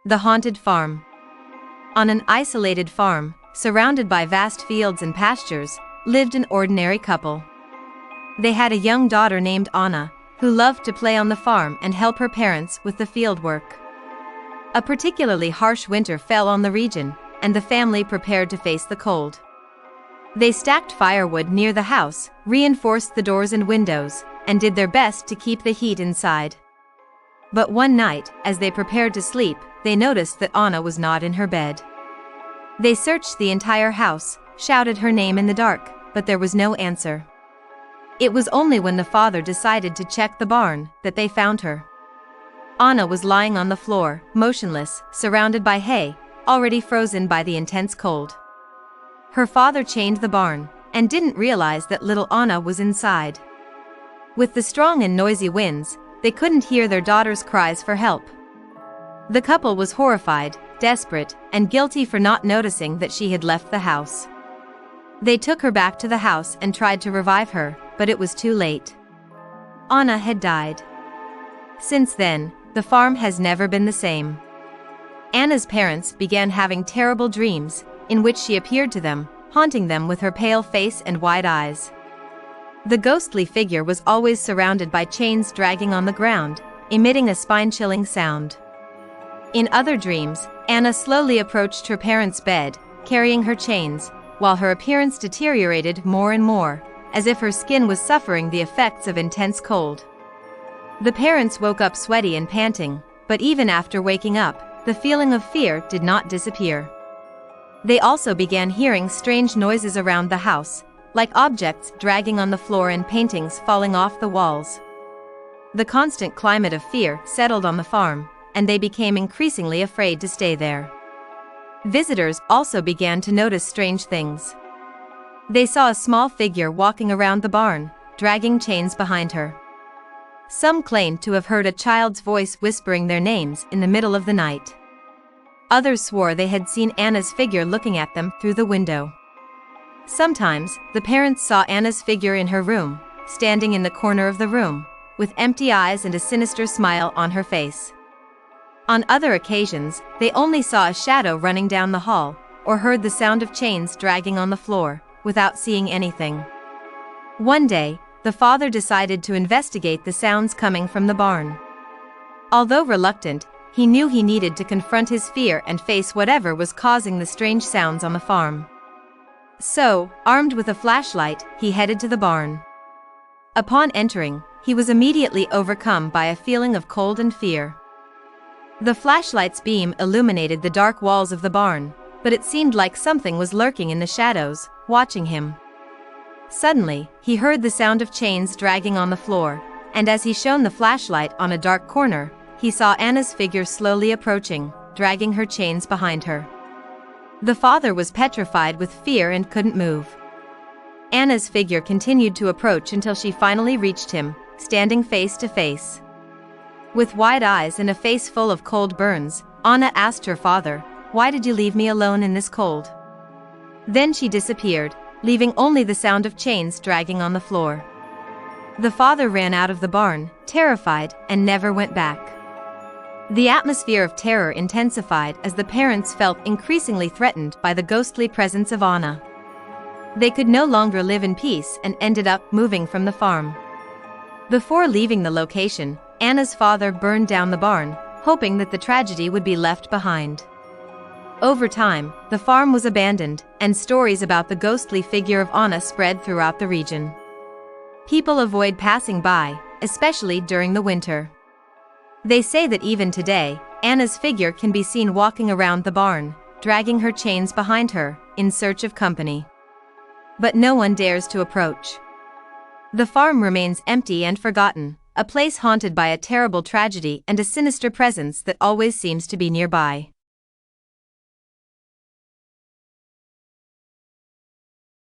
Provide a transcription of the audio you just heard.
The Haunted Farm. On an isolated farm, surrounded by vast fields and pastures, lived an ordinary couple. They had a young daughter named Anna, who loved to play on the farm and help her parents with the field work. A particularly harsh winter fell on the region, and the family prepared to face the cold. They stacked firewood near the house, reinforced the doors and windows, and did their best to keep the heat inside. But one night, as they prepared to sleep, they noticed that Anna was not in her bed. They searched the entire house, shouted her name in the dark, but there was no answer. It was only when the father decided to check the barn that they found her. Anna was lying on the floor, motionless, surrounded by hay, already frozen by the intense cold. Her father chained the barn, and didn't realize that little Anna was inside. With the strong and noisy winds, they couldn't hear their daughter's cries for help. The couple was horrified, desperate, and guilty for not noticing that she had left the house. They took her back to the house and tried to revive her, but it was too late. Anna had died. Since then, the farm has never been the same. Anna's parents began having terrible dreams, in which she appeared to them, haunting them with her pale face and wide eyes. The ghostly figure was always surrounded by chains dragging on the ground, emitting a spine-chilling sound. In other dreams, Anna slowly approached her parents' bed, carrying her chains, while her appearance deteriorated more and more, as if her skin was suffering the effects of intense cold. The parents woke up sweaty and panting, but even after waking up, the feeling of fear did not disappear. They also began hearing strange noises around the house, like objects dragging on the floor and paintings falling off the walls. The constant climate of fear settled on the farm, and they became increasingly afraid to stay there. Visitors also began to notice strange things. They saw a small figure walking around the barn, dragging chains behind her. Some claimed to have heard a child's voice whispering their names in the middle of the night. Others swore they had seen Anna's figure looking at them through the window. Sometimes, the parents saw Anna's figure in her room, standing in the corner of the room, with empty eyes and a sinister smile on her face. On other occasions, they only saw a shadow running down the hall, or heard the sound of chains dragging on the floor, without seeing anything. One day, the father decided to investigate the sounds coming from the barn. Although reluctant, he knew he needed to confront his fear and face whatever was causing the strange sounds on the farm. So, armed with a flashlight, he headed to the barn. Upon entering, he was immediately overcome by a feeling of cold and fear. The flashlight's beam illuminated the dark walls of the barn, but it seemed like something was lurking in the shadows, watching him. Suddenly, he heard the sound of chains dragging on the floor, and as he shone the flashlight on a dark corner, he saw Anna's figure slowly approaching, dragging her chains behind her. The father was petrified with fear and couldn't move. Anna's figure continued to approach until she finally reached him, standing face to face. With wide eyes and a face full of cold burns, Anna asked her father, "Why did you leave me alone in this cold?" Then she disappeared, leaving only the sound of chains dragging on the floor. The father ran out of the barn, terrified, and never went back. The atmosphere of terror intensified as the parents felt increasingly threatened by the ghostly presence of Anna. They could no longer live in peace and ended up moving from the farm. Before leaving the location, Anna's father burned down the barn, hoping that the tragedy would be left behind. Over time, the farm was abandoned, and stories about the ghostly figure of Anna spread throughout the region. People avoid passing by, especially during the winter. They say that even today, Anna's figure can be seen walking around the barn, dragging her chains behind her, in search of company. But no one dares to approach. The farm remains empty and forgotten, a place haunted by a terrible tragedy and a sinister presence that always seems to be nearby.